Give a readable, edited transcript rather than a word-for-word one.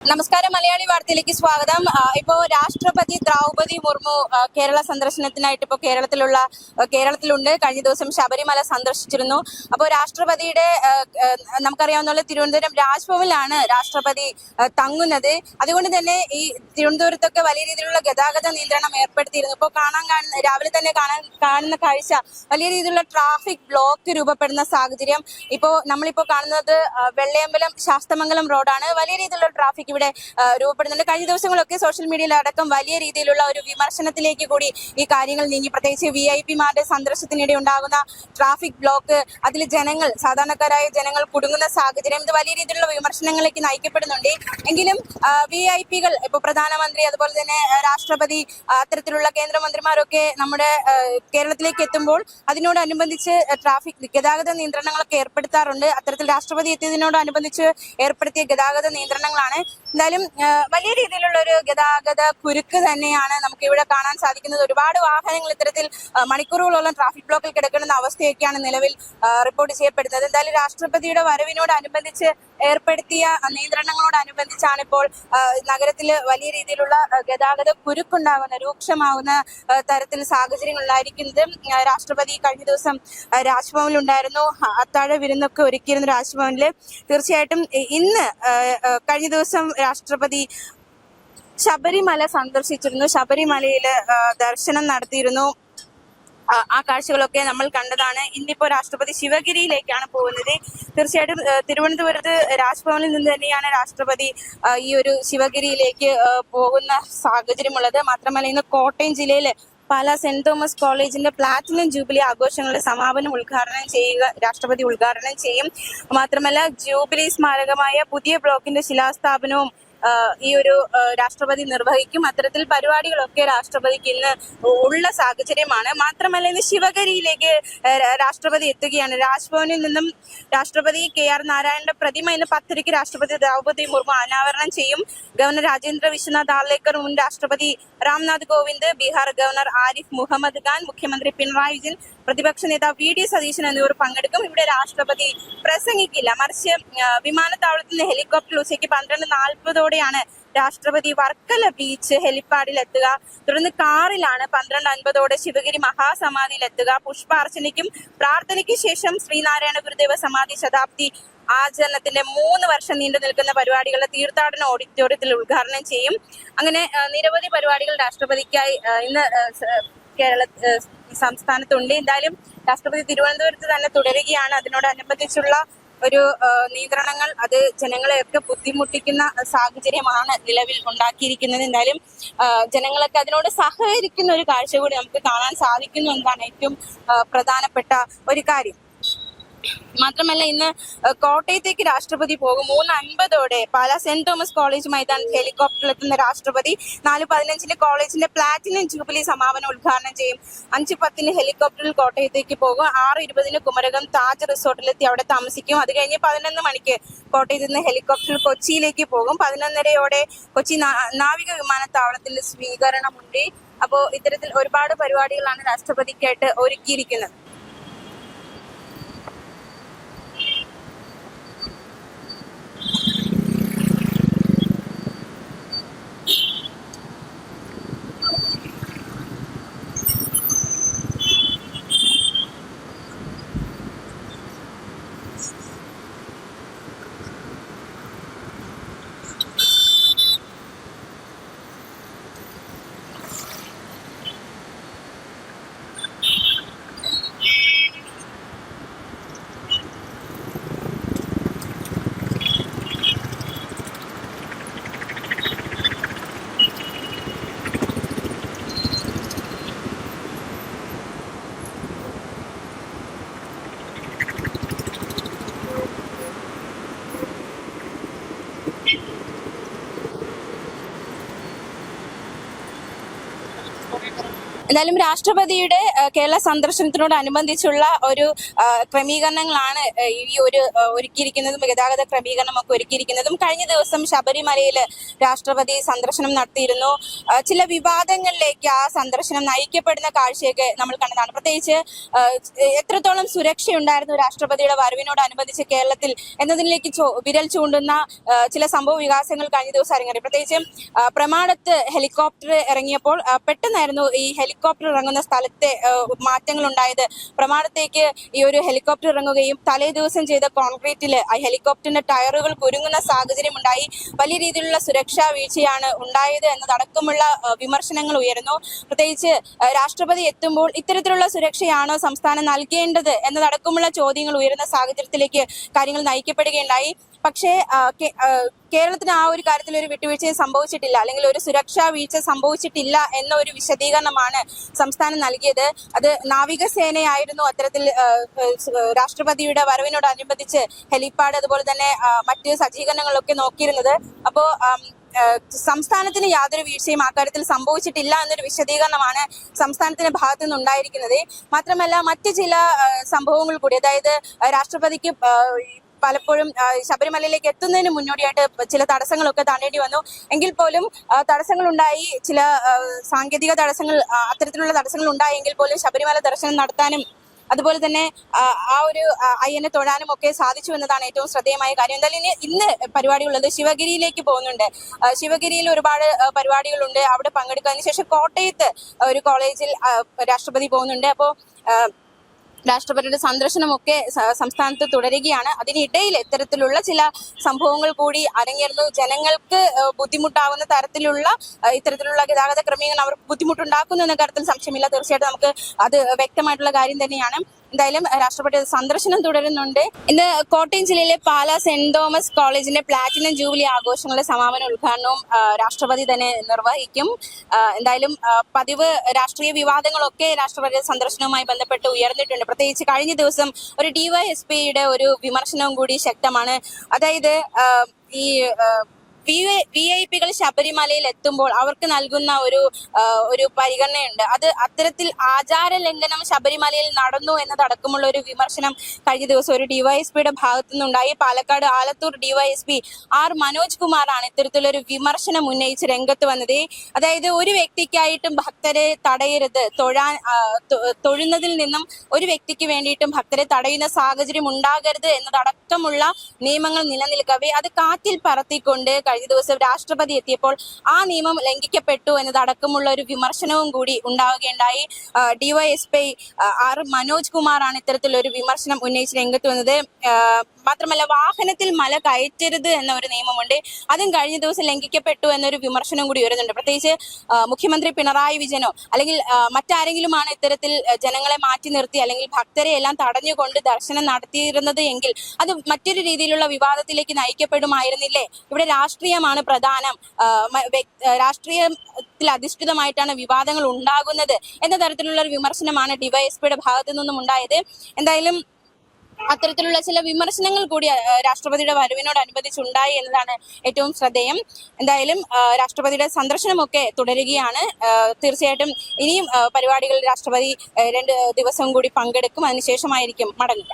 നമസ്കാരം, മലയാളി വാർത്തയിലേക്ക് സ്വാഗതം. ഇപ്പോ രാഷ്ട്രപതി ദ്രൗപതി മുർമു കേരള സന്ദർശനത്തിനായിട്ട് ഇപ്പോൾ കേരളത്തിലുണ്ട്. കഴിഞ്ഞ ദിവസം ശബരിമല സന്ദർശിച്ചിരുന്നു. അപ്പോൾ രാഷ്ട്രപതിയുടെ നമുക്കറിയാവുന്ന തിരുവനന്തപുരം രാജ്ഭവനിലാണ് രാഷ്ട്രപതി തങ്ങുന്നത്. അതുകൊണ്ട് തന്നെ ഈ തിരുവനന്തപുരത്തൊക്കെ വലിയ രീതിയിലുള്ള ഗതാഗത നിയന്ത്രണം ഏർപ്പെടുത്തിയിരുന്നു. ഇപ്പോൾ രാവിലെ തന്നെ കാണുന്ന കാഴ്ച വലിയ രീതിയിലുള്ള ട്രാഫിക് ബ്ലോക്ക് രൂപപ്പെടുന്ന സാഹചര്യം. നമ്മളിപ്പോൾ കാണുന്നത് വെള്ളയമ്പലം ശാസ്തമംഗലം റോഡാണ്. വലിയ രീതിയിലുള്ള ട്രാഫിക് ഇവിടെ രൂപപ്പെടുന്നുണ്ട്. കഴിഞ്ഞ ദിവസങ്ങളൊക്കെ സോഷ്യൽ മീഡിയയിൽ അടക്കം വലിയ രീതിയിലുള്ള ഒരു വിമർശനത്തിലേക്ക് കൂടി ഈ കാര്യങ്ങൾ നീങ്ങി. പ്രത്യേകിച്ച് VIP-മാരുടെ സന്ദർശനത്തിനിടെ ഉണ്ടാകുന്ന ട്രാഫിക് ബ്ലോക്ക്, അതിൽ സാധാരണക്കാരായ ജനങ്ങൾ കുടുങ്ങുന്ന സാഹചര്യം, ഇത് വലിയ രീതിയിലുള്ള വിമർശനങ്ങളിലേക്ക് നയിക്കപ്പെടുന്നുണ്ട്. എങ്കിലും VIP-കൾ ഇപ്പോൾ പ്രധാനമന്ത്രി, അതുപോലെ തന്നെ രാഷ്ട്രപതി, അത്തരത്തിലുള്ള കേന്ദ്രമന്ത്രിമാരൊക്കെ നമ്മുടെ കേരളത്തിലേക്ക് എത്തുമ്പോൾ അതിനോടനുബന്ധിച്ച് ഗതാഗത നിയന്ത്രണങ്ങളൊക്കെ ഏർപ്പെടുത്താറുണ്ട്. അത്തരത്തിൽ രാഷ്ട്രപതി എത്തിയതിനോടനുബന്ധിച്ച് ഏർപ്പെടുത്തിയ ഗതാഗത നിയന്ത്രണങ്ങളാണ്. എന്തായാലും വലിയ രീതിയിലുള്ള ഒരു ഗതാഗത കുരുക്ക് തന്നെയാണ് നമുക്ക് ഇവിടെ കാണാൻ സാധിക്കുന്നത്. ഒരുപാട് വാഹനങ്ങൾ ഇത്തരത്തിൽ മണിക്കൂറുകളോളം ട്രാഫിക് ബ്ലോക്കിൽ കിടക്കുന്ന അവസ്ഥയൊക്കെയാണ് നിലവിൽ റിപ്പോർട്ട് ചെയ്യപ്പെടുന്നത്. എന്തായാലും രാഷ്ട്രപതിയുടെ വരവിനോടനുബന്ധിച്ച് ഏർപ്പെടുത്തിയ നിയന്ത്രണങ്ങളോടനുബന്ധിച്ചാണ് ഇപ്പോൾ നഗരത്തിൽ വലിയ രീതിയിലുള്ള ഗതാഗത രൂക്ഷമാകുന്ന തരത്തിൽ സാഹചര്യങ്ങൾ ഉണ്ടായിരിക്കുന്നത്. രാഷ്ട്രപതി കഴിഞ്ഞ ദിവസം രാജ്ഭവനിൽ ഉണ്ടായിരുന്നു. അത്താഴ വിരുന്നൊക്കെ ഒരുക്കിയിരുന്നു രാജ്ഭവനിൽ. തീർച്ചയായിട്ടും ഇന്ന് കഴിഞ്ഞ ദിവസം രാഷ്ട്രപതി ശബരിമല സന്ദർശിച്ചിരുന്നു. ശബരിമലയിൽ ദർശനം നടത്തിയിരുന്നു. ആ കാഴ്ചകളൊക്കെ നമ്മൾ കണ്ടതാണ്. ഇന്നിപ്പോ രാഷ്ട്രപതി ശിവഗിരിയിലേക്കാണ് പോകുന്നത്. തീർച്ചയായിട്ടും തിരുവനന്തപുരത്ത് രാജ്ഭവനിൽ നിന്ന് തന്നെയാണ് രാഷ്ട്രപതി ഈ ഒരു ശിവഗിരിയിലേക്ക് പോകുന്ന സാഹചര്യമുള്ളത്. മാത്രമല്ല ഇന്ന് കോട്ടയം ജില്ലയിലെ പാലാ സെന്റ് തോമസ് കോളേജിന്റെ പ്ലാറ്റിനം ജൂബിലി ആഘോഷങ്ങളുടെ സമാപനം രാഷ്ട്രപതി ഉദ്ഘാടനം ചെയ്യും. മാത്രമല്ല ജൂബിലി സ്മാരകമായ പുതിയ ബ്ലോക്കിന്റെ ശിലാസ്ഥാപനവും ഈ ഒരു രാഷ്ട്രപതി നിർവഹിക്കും. അത്തരത്തിൽ പരിപാടികളൊക്കെ രാഷ്ട്രപതിക്ക് ഇന്ന് ഉള്ള സാഹചര്യമാണ്. മാത്രമല്ല ഇന്ന് ശിവഗിരിയിലേക്ക് രാഷ്ട്രപതി എത്തുകയാണ്. രാജ്ഭവനിൽ നിന്നും രാഷ്ട്രപതി KR നാരായണന്റെ പ്രതിമ ഇന്ന് 10:30 രാഷ്ട്രപതി ദ്രൗപതി മുർമു അനാവരണം ചെയ്യും. ഗവർണർ രാജേന്ദ്ര വിശ്വനാഥ് ആർലേക്കർ, മുൻ രാഷ്ട്രപതി രാംനാഥ് കോവിന്ദ്, ബീഹാർ ഗവർണർ ആരിഫ് മുഹമ്മദ് ഖാൻ, മുഖ്യമന്ത്രി പിണറായി വിജയൻ, പ്രതിപക്ഷ നേതാവ് VD സതീശൻ എന്നിവർ പങ്കെടുക്കും. ഇവിടെ രാഷ്ട്രപതി പ്രസംഗിക്കില്ല, മറിച്ച് വിമാനത്താവളത്തിൽ നിന്ന് ഹെലികോപ്റ്ററിൽ ഉച്ചയ്ക്ക് 12:40 രാഷ്ട്രപതി വർക്കല ബീച്ച് ഹെലിപ്പാഡിൽ എത്തുക. തുടർന്ന് കാറിലാണ് 12:50 ശിവഗിരി മഹാസമാധിയിൽ എത്തുക. പുഷ്പാർച്ചനയ്ക്കും പ്രാർത്ഥനയ്ക്കും ശേഷം ശ്രീനാരായണ ഗുരുദേവ സമാധി ശതാബ്ദി ആചരണത്തിന്റെ 3 വർഷം നീണ്ടു നിൽക്കുന്ന പരിപാടികളുടെ തീർത്ഥാടന ഓഡിറ്റോറിയത്തിൽ ഉദ്ഘാടനം ചെയ്യും. അങ്ങനെ നിരവധി പരിപാടികൾ രാഷ്ട്രപതിക്കായി ഇന്ന് സംസ്ഥാനത്തുണ്ട്. എന്തായാലും രാഷ്ട്രപതി തിരുവനന്തപുരത്ത് തന്നെ തുടരുകയാണ്. അതിനോടനുബന്ധിച്ചുള്ള ഒരു നിയന്ത്രണങ്ങൾ അത് ജനങ്ങളെയൊക്കെ ബുദ്ധിമുട്ടിക്കുന്ന സാഹചര്യമാണ് നിലവിൽ ഉണ്ടാക്കിയിരിക്കുന്നത്. എന്തായാലും ജനങ്ങളൊക്കെ അതിനോട് സഹകരിക്കുന്ന ഒരു കാഴ്ച കൂടി നമുക്ക് കാണാൻ സാധിക്കുന്നു എന്നതാണ് ഏറ്റവും പ്രധാനപ്പെട്ട ഒരു കാര്യം. മാത്രമല്ല ഇന്ന് കോട്ടയത്തേക്ക് രാഷ്ട്രപതി പോകും. 3:50 പാലാ സെന്റ് തോമസ് കോളേജ് മൈതാനത്ത് ഹെലികോപ്റ്ററിൽ എത്തുന്ന രാഷ്ട്രപതി 4:15 കോളേജിന്റെ പ്ലാറ്റിനം ജൂബിലി സമാപനം ഉദ്ഘാടനം ചെയ്യും. 5:10 ഹെലികോപ്റ്ററിൽ കോട്ടയത്തേക്ക് പോകും. 6:20 കുമരകം താജ് റിസോർട്ടിലെത്തി അവിടെ താമസിക്കും. അത് കഴിഞ്ഞ് 11 മണിക്ക് കോട്ടയത്ത് നിന്ന് ഹെലികോപ്റ്ററിൽ കൊച്ചിയിലേക്ക് പോകും. 11:30 കൊച്ചി നാവിക വിമാനത്താവളത്തിൽ സ്വീകരണമുണ്ട്. അപ്പോൾ ഇത്തരത്തിൽ ഒരുപാട് പരിപാടികളാണ് രാഷ്ട്രപതിക്കായിട്ട് ഒരുക്കിയിരിക്കുന്നത്. എന്തായാലും രാഷ്ട്രപതിയുടെ കേരള സന്ദർശനത്തിനോടനുബന്ധിച്ചുള്ള ഒരു ക്രമീകരണങ്ങളാണ് ഈ ഒരു ഒരുക്കിയിരിക്കുന്നതും ഗതാഗത ക്രമീകരണമൊക്കെ ഒരുക്കിയിരിക്കുന്നതും. കഴിഞ്ഞ ദിവസം ശബരിമലയിൽ രാഷ്ട്രപതി സന്ദർശനം നടത്തിയിരുന്നു. ചില വിവാദങ്ങളിലേക്ക് ആ സന്ദർശനം നയിക്കപ്പെടുന്ന കാഴ്ചയൊക്കെ നമ്മൾ കണ്ടതാണ്. പ്രത്യേകിച്ച് എത്രത്തോളം സുരക്ഷയുണ്ടായിരുന്നു രാഷ്ട്രപതിയുടെ വരവിനോടനുബന്ധിച്ച് കേരളത്തിൽ എന്നതിലേക്ക് വിരൽ ചൂണ്ടുന്ന ചില സംഭവ വികാസങ്ങൾ കഴിഞ്ഞ ദിവസം അരങ്ങേറി. പ്രത്യേകിച്ച് പ്രമാണത്ത് ഹെലികോപ്റ്റർ ഇറങ്ങിയപ്പോൾ പെട്ടെന്നായിരുന്നു ഈ ഹെലികോപ്റ്റർ ഇറങ്ങുന്ന സ്ഥലത്തെ മാറ്റങ്ങൾ ഉണ്ടായത്. പ്രമാണത്തേക്ക് ഈ ഒരു ഹെലികോപ്റ്റർ ഇറങ്ങുകയും തലേ ദിവസം ചെയ്ത കോൺക്രീറ്റിൽ ആ ഹെലികോപ്റ്ററിന്റെ ടയറുകൾ കുരുങ്ങുന്ന സാഹചര്യം ഉണ്ടായി. വലിയ രീതിയിലുള്ള സുരക്ഷാ വീഴ്ചയാണ് ഉണ്ടായത് എന്നതടക്കമുള്ള വിമർശനങ്ങൾ ഉയരുന്നു. പ്രത്യേകിച്ച് രാഷ്ട്രപതി എത്തുമ്പോൾ ഇത്തരത്തിലുള്ള സുരക്ഷയാണോ സംസ്ഥാനം നൽകേണ്ടത് എന്നതടക്കമുള്ള ചോദ്യങ്ങൾ ഉയരുന്ന സാഹചര്യത്തിലേക്ക് കാര്യങ്ങൾ നയിക്കപ്പെടുകയുണ്ടായി. പക്ഷേ കേരളത്തിന് ആ ഒരു കാര്യത്തിൽ ഒരു വിട്ടുവീഴ്ചയും സംഭവിച്ചിട്ടില്ല, അല്ലെങ്കിൽ ഒരു സുരക്ഷാ വീഴ്ച സംഭവിച്ചിട്ടില്ല എന്ന ഒരു വിശദീകരണമാണ് സംസ്ഥാനം നൽകിയത്. അത് നാവികസേനയായിരുന്നു അത്തരത്തിൽ രാഷ്ട്രപതിയുടെ വരവിനോടനുബന്ധിച്ച് ഹെലിപ്പാഡ് അതുപോലെ തന്നെ മറ്റ് സജ്ജീകരണങ്ങളൊക്കെ നോക്കിയിരുന്നത്. അപ്പോൾ സംസ്ഥാനത്തിന് യാതൊരു വീഴ്ചയും അക്കാര്യത്തിൽ സംഭവിച്ചിട്ടില്ല എന്നൊരു വിശദീകരണമാണ് സംസ്ഥാനത്തിന്റെ ഭാഗത്തു നിന്നുണ്ടായിരിക്കുന്നത്. മാത്രമല്ല മറ്റ് ചില സംഭവങ്ങൾ കൂടി, അതായത് രാഷ്ട്രപതിക്ക് പലപ്പോഴും ശബരിമലയിലേക്ക് എത്തുന്നതിന് മുന്നോടിയായിട്ട് ചില തടസ്സങ്ങളൊക്കെ താണ്ടേണ്ടി വന്നു. എങ്കിൽ പോലും തടസ്സങ്ങളുണ്ടായി, ചില സാങ്കേതിക തടസ്സങ്ങൾ, അത്തരത്തിലുള്ള തടസ്സങ്ങൾ ഉണ്ടായെങ്കിൽ പോലും ശബരിമല ദർശനം നടത്താനും അതുപോലെ തന്നെ ആ ഒരു അയ്യനെ തൊഴാനും ഒക്കെ സാധിച്ചു എന്നതാണ് ഏറ്റവും ശ്രദ്ധേയമായ കാര്യം. എന്തായാലും ഇന്ന് പരിപാടികളുള്ളത് ശിവഗിരിയിലേക്ക് പോകുന്നുണ്ട്. ശിവഗിരിയിൽ ഒരുപാട് പരിപാടികളുണ്ട്, അവിടെ പങ്കെടുക്കുക. ശേഷം കോട്ടയത്ത് ഒരു കോളേജിൽ രാഷ്ട്രപതി പോകുന്നുണ്ട്. അപ്പോൾ രാഷ്ട്രപതിയുടെ സന്ദർശനമൊക്കെ സംസ്ഥാനത്ത് തുടരുകയാണ്. അതിനിടയിൽ ഇത്തരത്തിലുള്ള ചില സംഭവങ്ങൾ കൂടി അരങ്ങേറുന്നു. ജനങ്ങൾക്ക് ബുദ്ധിമുട്ടാവുന്ന തരത്തിലുള്ള ഇത്തരത്തിലുള്ള ഗതാഗത ക്രമീകരണം അവർക്ക് ബുദ്ധിമുട്ടുണ്ടാക്കുന്നു എന്ന കാര്യത്തിൽ സംശയമില്ല. തീർച്ചയായിട്ടും നമുക്ക് അത് വ്യക്തമായിട്ടുള്ള കാര്യം തന്നെയാണ്. എന്തായാലും രാഷ്ട്രപതി സന്ദർശനം തുടരുന്നുണ്ട്. ഇന്ന് കോട്ടയം ജില്ലയിലെ പാലാ സെന്റ് തോമസ് കോളേജിന്റെ പ്ലാറ്റിനം ജൂബിലി ആഘോഷങ്ങളുടെ സമാപന ഉദ്ഘാടനവും രാഷ്ട്രപതി തന്നെ നിർവഹിക്കും. എന്തായാലും പതിവ് രാഷ്ട്രീയ വിവാദങ്ങളൊക്കെ രാഷ്ട്രപതി സന്ദർശനവുമായി ബന്ധപ്പെട്ട് ഉയർന്നിട്ടുണ്ട്. പ്രത്യേകിച്ച് കഴിഞ്ഞ ദിവസം ഒരു ഡിവൈഎസ്പിയുടെ ഒരു വിമർശനവും കൂടി ശക്തമാണ്. അതായത് ഈ VIP ശബരിമലയിൽ എത്തുമ്പോൾ അവർക്ക് നൽകുന്ന ഒരു പരിഗണനയുണ്ട്. അത് അത്തരത്തിൽ ആചാര ലംഘനം ശബരിമലയിൽ നടന്നു എന്നതടക്കമുള്ള ഒരു വിമർശനം കഴിഞ്ഞ ദിവസം ഒരു ഡിവൈഎസ്പിയുടെ ഭാഗത്തു നിന്നുണ്ടായി. പാലക്കാട് ആലത്തൂർ ഡിവൈഎസ്പി ആർ മനോജ് കുമാറാണ് ഇത്തരത്തിലൊരു വിമർശനം ഉന്നയിച്ച് രംഗത്ത് വന്നത്. അതായത് ഒരു വ്യക്തിക്കായിട്ടും ഭക്തരെ തടയരുത്, തൊഴുന്നതിൽ നിന്നും ഒരു വ്യക്തിക്ക് വേണ്ടിയിട്ടും ഭക്തരെ തടയുന്ന സാഹചര്യം ഉണ്ടാകരുത് എന്നതടക്കമുള്ള നിയമങ്ങൾ നിലനിൽക്കവേ അത് കാറ്റിൽ പറത്തിക്കൊണ്ട് കഴിഞ്ഞ ദിവസം രാഷ്ട്രപതി എത്തിയപ്പോൾ ആ നിയമം ലംഘിക്കപ്പെട്ടു എന്നതടക്കമുള്ള ഒരു വിമർശനവും കൂടി ഉണ്ടാവുകയുണ്ടായി. ഡിവൈഎസ്പി ആർ മനോജ് കുമാറാണ് ഇത്തരത്തിലൊരു വിമർശനം ഉന്നയിച്ച് രംഗത്ത് വന്നത്. മാത്രമല്ല വാഹനത്തിൽ മല കയറ്റരുത് എന്ന ഒരു നിയമമുണ്ട്, അതും കഴിഞ്ഞ ദിവസം ലംഘിക്കപ്പെട്ടു എന്നൊരു വിമർശനം കൂടി വരുന്നുണ്ട്. പ്രത്യേകിച്ച് മുഖ്യമന്ത്രി പിണറായി വിജയനോ അല്ലെങ്കിൽ മറ്റാരെങ്കിലുമാണ് ഇത്തരത്തിൽ ജനങ്ങളെ മാറ്റി നിർത്തി അല്ലെങ്കിൽ ഭക്തരെ എല്ലാം തടഞ്ഞുകൊണ്ട് ദർശനം നടത്തിയിരുന്നത് എങ്കിൽ അത് മറ്റൊരു രീതിയിലുള്ള വിവാദത്തിലേക്ക് നയിക്കപ്പെടുമായിരുന്നില്ലേ? ഇവിടെ രാഷ്ട്രീയമാണ് പ്രധാനം, രാഷ്ട്രീയത്തിൽ അധിഷ്ഠിതമായിട്ടാണ് വിവാദങ്ങൾ ഉണ്ടാകുന്നത് എന്ന തരത്തിലുള്ള ഒരു വിമർശനമാണ് ഡിവൈഎസ്പിയുടെ ഭാഗത്തു നിന്നും ഉണ്ടായത്. എന്തായാലും അത്തരത്തിലുള്ള ചില വിമർശനങ്ങൾ കൂടി രാഷ്ട്രപതിയുടെ വരവിനോടനുബന്ധിച്ചുണ്ടായി എന്നതാണ് ഏറ്റവും ശ്രദ്ധേയം. എന്തായാലും രാഷ്ട്രപതിയുടെ സന്ദർശനമൊക്കെ തുടരുകയാണ്. തീർച്ചയായിട്ടും ഇനിയും പരിപാടികളിൽ രാഷ്ട്രപതി 2 ദിവസം കൂടി പങ്കെടുക്കും. അതിനുശേഷമായിരിക്കും മടങ്ങുക.